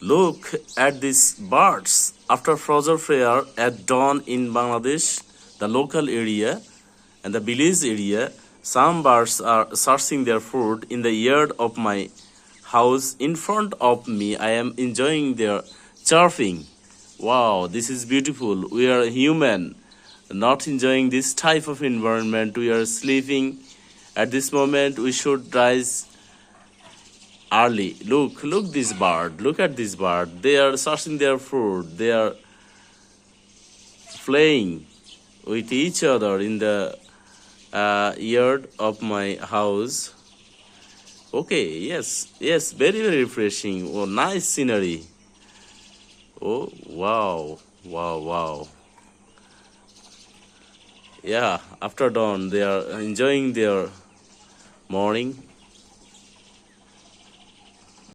Look at these birds. After Frozen Fair at dawn in Bangladesh, the local area and the village area, some birds are searching their food in the yard of my house in front of me. I am enjoying their chirping. Wow, this is beautiful. We are human, not enjoying this type of environment. We are sleeping. At this moment, we should rise early. Look this bird. Look at this bird. They are searching their food. They are playing with each other in the yard of my house. Okay, yes, very refreshing. Oh, nice scenery. Oh, wow. Yeah, after dawn, they are enjoying their morning.